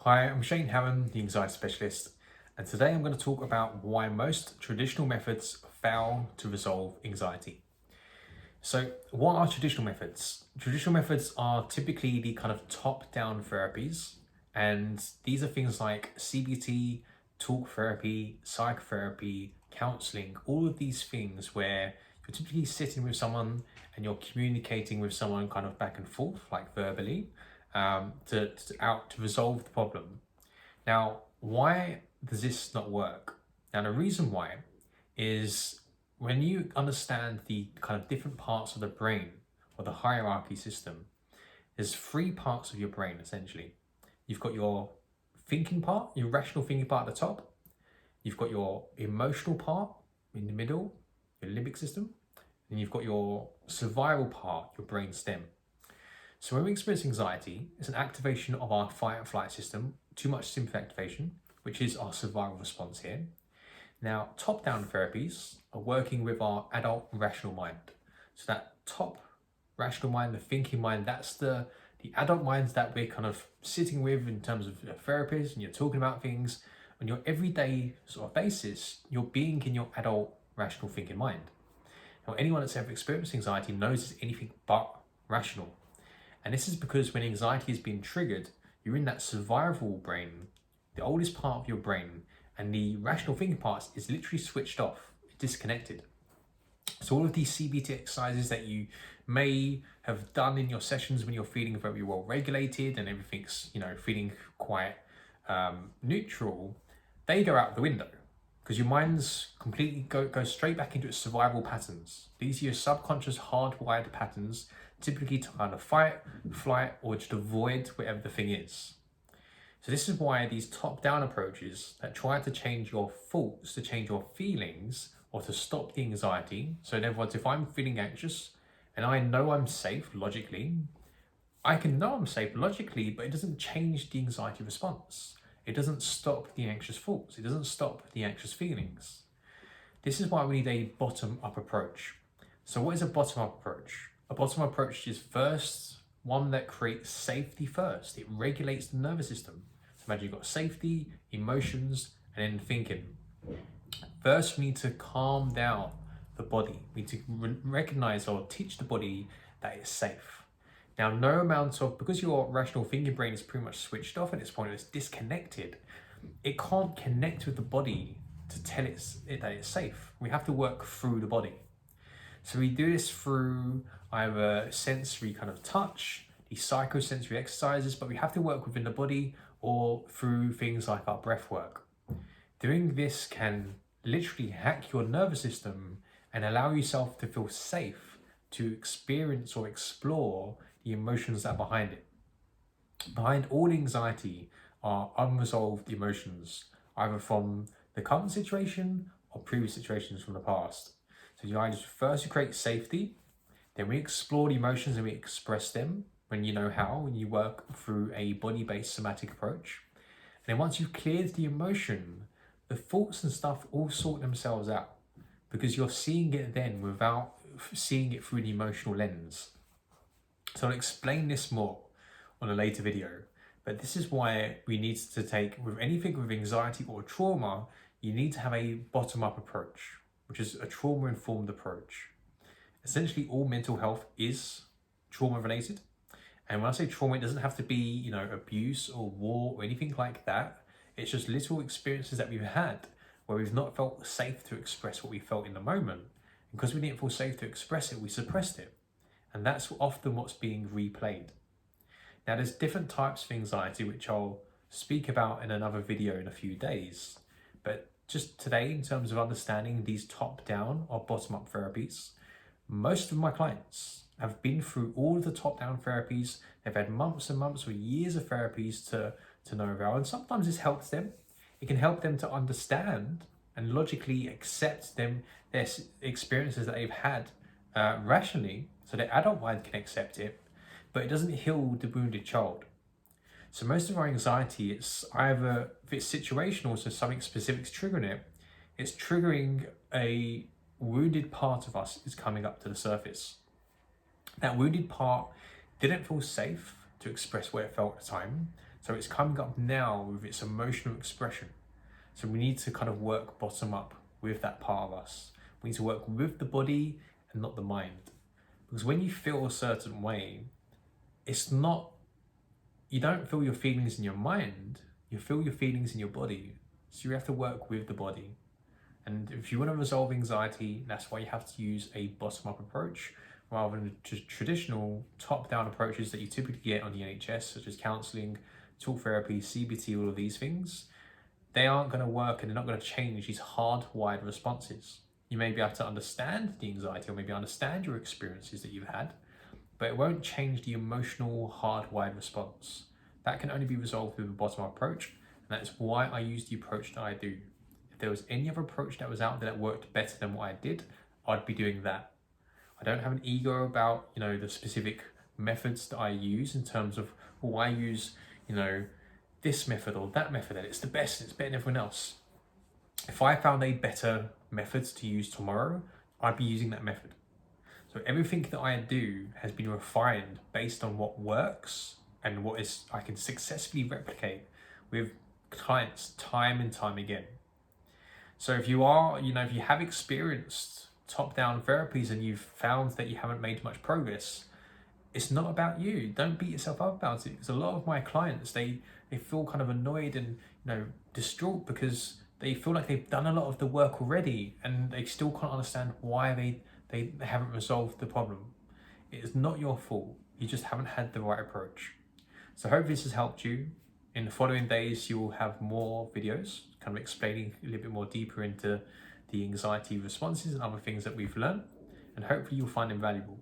Hi, I'm Shane Hammond, the anxiety specialist, and today I'm going to talk about why most traditional methods fail to resolve anxiety. So, what are traditional methods? Traditional methods are typically the kind of top-down therapies, and these are things like CBT, talk therapy, psychotherapy, counseling, all of these things where you're typically sitting with someone and you're communicating with someone kind of back and forth, like verbally, to resolve the problem. Now, why does this not work? Now, the reason why is when you understand the kind of different parts of the brain or the hierarchy system, there's three parts of your brain essentially. You've got your thinking part, your rational thinking part at the top. You've got your emotional part in the middle, your limbic system. And you've got your survival part, your brain stem. So when we experience anxiety, it's an activation of our fight and flight system, too much sympathy activation, which is our survival response here. Now, top-down therapies are working with our adult rational mind. So that top rational mind, the thinking mind, that's the adult minds that we're kind of sitting with in terms of a therapist, and you're talking about things on your everyday sort of basis, you're being in your adult rational thinking mind. Now, anyone that's ever experienced anxiety knows it's anything but rational. And this is because when anxiety is being triggered, you're in that survival brain, the oldest part of your brain, and the rational thinking part is literally switched off, disconnected. So all of these CBT exercises that you may have done in your sessions when you're feeling very well regulated and everything's, feeling quite neutral, they go out the window because your mind's completely goes straight back into its survival patterns. These are your subconscious hardwired patterns, typically to kind of fight, flight, or just avoid whatever the thing is. So this is why these top-down approaches that try to change your thoughts, to change your feelings, or to stop the anxiety. So in other words, if I'm feeling anxious and I know I'm safe logically, I can know I'm safe logically, but it doesn't change the anxiety response. It doesn't stop the anxious thoughts. It doesn't stop the anxious feelings. This is why we need a bottom-up approach. So what is a bottom-up approach? A bottom-up approach is first one that creates safety first. It regulates the nervous system. So imagine you've got safety, emotions, and then thinking. First, we need to calm down the body. We need to recognize or teach the body that it's safe. Now, no amount of, because your rational thinking brain is pretty much switched off at this point, it's disconnected, it can't connect with the body to tell it that it's safe. We have to work through the body. So we do this through either sensory kind of touch, the psychosensory exercises, but we have to work within the body or through things like our breath work. Doing this can literally hack your nervous system and allow yourself to feel safe to experience or explore the emotions that are behind it. Behind all anxiety are unresolved emotions, either from the current situation or previous situations from the past. So you either first you create safety, then we explore the emotions and we express them when you know how, when you work through a body-based somatic approach. And then once you've cleared the emotion, the thoughts and stuff all sort themselves out because you're seeing it then without seeing it through the emotional lens. So I'll explain this more on a later video, but this is why we need to take, with anything with anxiety or trauma, you need to have a bottom-up approach, which is a trauma-informed approach. Essentially, all mental health is trauma-related. And when I say trauma, it doesn't have to be, abuse or war or anything like that. It's just little experiences that we've had where we've not felt safe to express what we felt in the moment. And because we didn't feel safe to express it, we suppressed it. And that's often what's being replayed. Now, there's different types of anxiety, which I'll speak about in another video in a few days. But just today, in terms of understanding these top-down or bottom-up therapies, most of my clients have been through all of the top-down therapies. They've had months and months or years of therapies to know about. And sometimes this helps them. It can help them to understand and logically accept their experiences that they've had rationally, so the adult mind can accept it, but it doesn't heal the wounded child. So most of our anxiety, it's either, if it's situational, so something specific is triggering it, it's triggering a wounded part of us is coming up to the surface. That wounded part didn't feel safe to express what it felt at the time, So it's coming up now with its emotional expression. So we need to kind of work bottom up with that part of us. We need to work with the body and not the mind. Because when you feel a certain way, it's not, you don't feel your feelings in your mind, you feel your feelings in your body. So you have to work with the body. And if you want to resolve anxiety, that's why you have to use a bottom-up approach rather than traditional top-down approaches that you typically get on the NHS, such as counselling, talk therapy, CBT, all of these things. They aren't going to work and they're not going to change these hardwired responses. You may be able to understand the anxiety or maybe understand your experiences that you've had, but it won't change the emotional hardwired response. That can only be resolved with a bottom-up approach, and that is why I use the approach that I do. If there was any other approach that was out there that worked better than what I did, I'd be doing that. I don't have an ego about, the specific methods that I use in terms of, I use, this method or that method, and it's the best, it's better than everyone else. If I found a better method to use tomorrow, I'd be using that method. So everything that I do has been refined based on what works and what is I can successfully replicate with clients time and time again. So if you are, if you have experienced top-down therapies and you've found that you haven't made much progress, it's not about you. Don't beat yourself up about it. Because a lot of my clients, they feel kind of annoyed and distraught because they feel like they've done a lot of the work already and they still can't understand why they haven't resolved the problem. It is not your fault. You just haven't had the right approach. So I hope this has helped you. In the following days, you will have more videos kind of explaining a little bit more deeper into the anxiety responses and other things that we've learned. And hopefully you'll find them valuable.